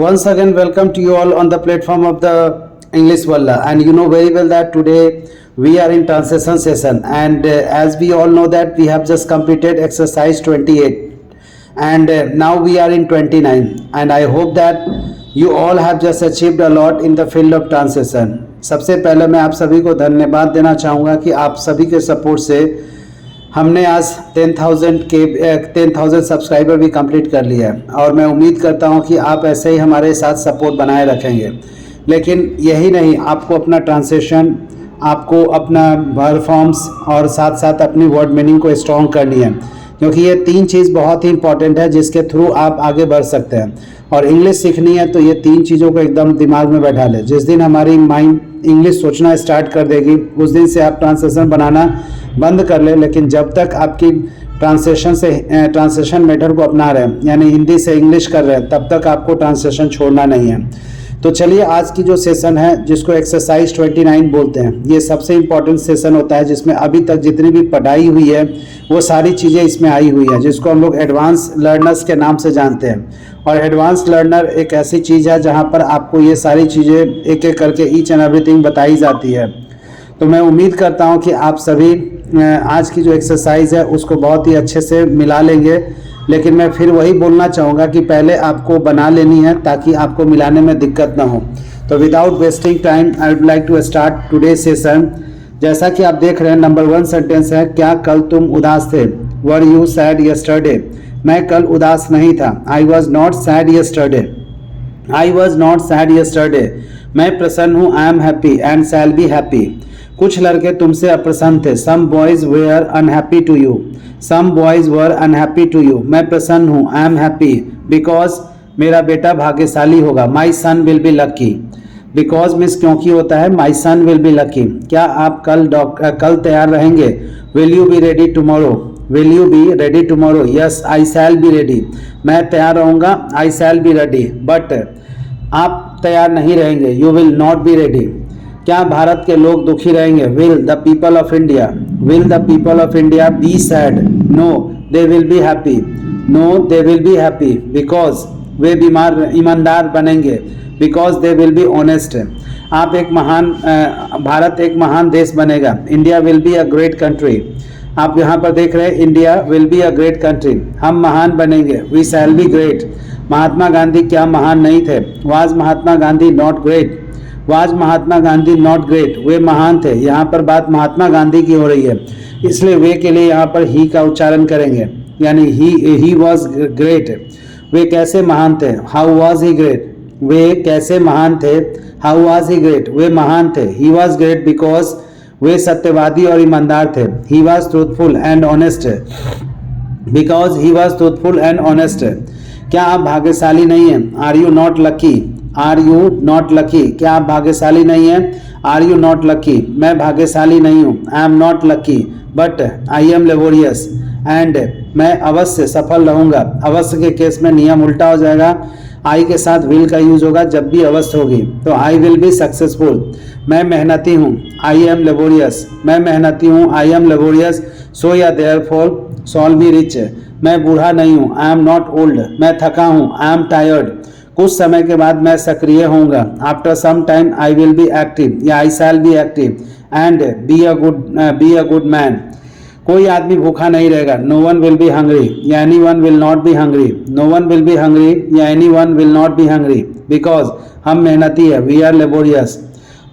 Once again, welcome to you all on the platform of the English Walla. And you know very well that today we are in translation session. And as we all know that we have just completed exercise 28. And now we are in 29. And I hope that you all have just achieved a lot in the field of translation. सबसे पहले मैं आप सभी को धन्यवाद देना चाहूँगा कि आप सभी के सपोर्ट से हमने आज 10,000 सब्सक्राइबर भी कंप्लीट कर लिया है और मैं उम्मीद करता हूं कि आप ऐसे ही हमारे साथ सपोर्ट बनाए रखेंगे। लेकिन यही नहीं, आपको अपना ट्रांसलेशन, आपको अपना वर्ब फॉर्म्स और साथ साथ अपनी वर्ड मीनिंग को स्ट्रॉन्ग करनी है, क्योंकि ये तीन चीज़ बहुत ही इंपॉर्टेंट है जिसके थ्रू आप आगे बढ़ सकते हैं। और इंग्लिश सीखनी है तो ये तीन चीज़ों को एकदम दिमाग में बैठा लें। जिस दिन हमारी माइंड इंग्लिश सोचना स्टार्ट कर देगी उस दिन से आप ट्रांसलेशन बनाना बंद कर ले। लेकिन जब तक आपकी ट्रांसलेशन मेथड को अपना रहे हैं, यानी हिंदी से इंग्लिश कर रहे हैं, तब तक आपको ट्रांसलेशन छोड़ना नहीं है। तो चलिए, आज की जो सेशन है जिसको एक्सरसाइज 29 बोलते हैं, ये सबसे इम्पॉर्टेंट सेशन होता है जिसमें अभी तक जितनी भी पढ़ाई हुई है वो सारी चीज़ें इसमें आई हुई है, जिसको हम लोग एडवांस लर्नर्स के नाम से जानते हैं। और एडवांस लर्नर एक ऐसी चीज़ है जहाँ पर आपको ये सारी चीज़ें एक एक करके ईच एंड एवरीथिंग बताई जाती है। तो मैं उम्मीद करता हूँ कि आप सभी आज की जो एक्सरसाइज है उसको बहुत ही अच्छे से मिला लेंगे। लेकिन मैं फिर वही बोलना चाहूँगा कि पहले आपको बना लेनी है ताकि आपको मिलाने में दिक्कत ना हो। तो without wasting time I would like to start today session. जैसा कि आप देख रहे हैं, नंबर 1 सेंटेंस है, क्या कल तुम उदास थे? Were you sad yesterday? मैं कल उदास नहीं था। I was not sad yesterday. I was not sad yesterday. मैं प्रसन्न हूँ। I am happy and shall be happy. कुछ लड़के तुमसे अप्रसन्न थे। Some boys were unhappy to you. Some boys were unhappy to you. मैं प्रसन्न हूँ। आई एम हैप्पी बिकॉज मेरा बेटा भाग्यशाली होगा। My son will be lucky. Because means क्योंकि होता है, my son will be lucky. क्या आप कल तैयार रहेंगे? Will you be ready tomorrow? Will you be ready tomorrow? Yes I shall be ready. मैं तैयार रहूँगा। I shall be ready. But आप तैयार नहीं रहेंगे। You will not be ready. क्या भारत के लोग दुखी रहेंगे? Will the people of India, will the people of India be sad? No they will be happy. No they will be happy because वे ईमानदार बनेंगे। Because they will be honest. आप एक महान भारत एक महान देश बनेगा। India will be a great country. आप यहाँ पर देख रहे हैं, India will be a great country. हम महान बनेंगे। We shall be great. Mahatma Gandhi क्या महान नहीं थे? Was Mahatma Gandhi not great? Was Mahatma Gandhi not great? वे महान थे। यहाँ पर बात महात्मा गांधी की हो रही है, इसलिए वे के लिए यहाँ पर ही का उच्चारण करेंगे, यानी ही वॉज ग्रेट। वे कैसे महान थे? How was he great? वे कैसे महान थे? How was he great? वे महान थे। ही वॉज ग्रेट बिकॉज वे सत्यवादी और ईमानदार थे। He was truthful and honest because he was truthful and honest. क्या आप भाग्यशाली नहीं हैं? Are you not lucky? Are you not lucky? क्या आप भाग्यशाली नहीं हैं? Are you not lucky? मैं भाग्यशाली नहीं हूँ। I am not lucky but I am laborious and मैं अवश्य सफल रहूँगा। अवश्य के केस में नियम उल्टा हो जाएगा। आई के साथ विल का यूज होगा जब भी अवश्य होगी, तो आई विल बी सक्सेसफुल। मैं मेहनती हूँ। I M laborious. मैं मेहनती हूँ। I M laborious. सो या देयरफॉर शॉल बी रिच। मैं बूढ़ा नहीं हूँ। I am not old. मैं थका हूँ। I am tired. कुछ समय के बाद मैं सक्रिय होऊंगा। After some time I will be active या I shall be active and be a good man. कोई आदमी भूखा नहीं रहेगा। No one will be hungry या anyone will not be hungry. No one will be hungry या anyone will not be hungry because हम मेहनती है। We are laborious.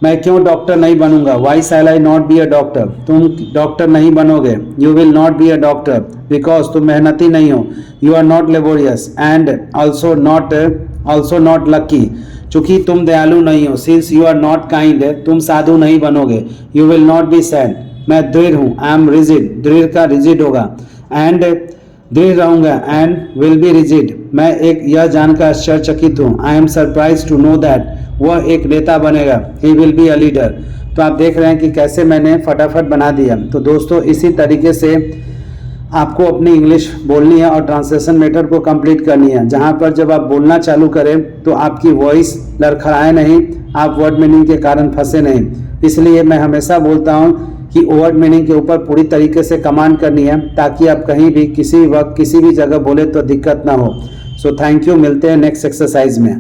मैं क्यों डॉक्टर नहीं बनूंगा? Why shall I not be a doctor? तुम डॉक्टर नहीं बनोगे। You will not be a doctor because तुम मेहनती नहीं हो। You are not laborious and also not lucky. चूंकि तुम दयालु नहीं हो। Since you are not kind, तुम साधु नहीं बनोगे। You will not be sad. मैं दृढ़ हूँ। I am rigid. दृढ़ का रिजिड होगा। एंड दृढ़ रहूंगा एंड विल बी रिजिड। मैं एक यह जानकर आश्चर्यचकित हूँ। I am surprise to know that. वह एक नेता बनेगा। He will be a leader. तो आप देख रहे हैं कि कैसे मैंने फटाफट बना दिया। तो दोस्तों, इसी तरीके से आपको अपनी इंग्लिश बोलनी है और ट्रांसलेशन मेथड को कंप्लीट करनी है, जहां पर जब आप बोलना चालू करें तो आपकी वॉइस लड़खड़ाए नहीं, आप वर्ड मीनिंग के कारण फंसे नहीं। इसलिए मैं हमेशा बोलता हूं कि वर्ड मीनिंग के ऊपर पूरी तरीके से कमांड करनी है, ताकि आप कहीं भी किसी भी वक्त किसी भी जगह बोले तो दिक्कत ना हो। So thank you. मिलते हैं नेक्स्ट एक्सरसाइज में।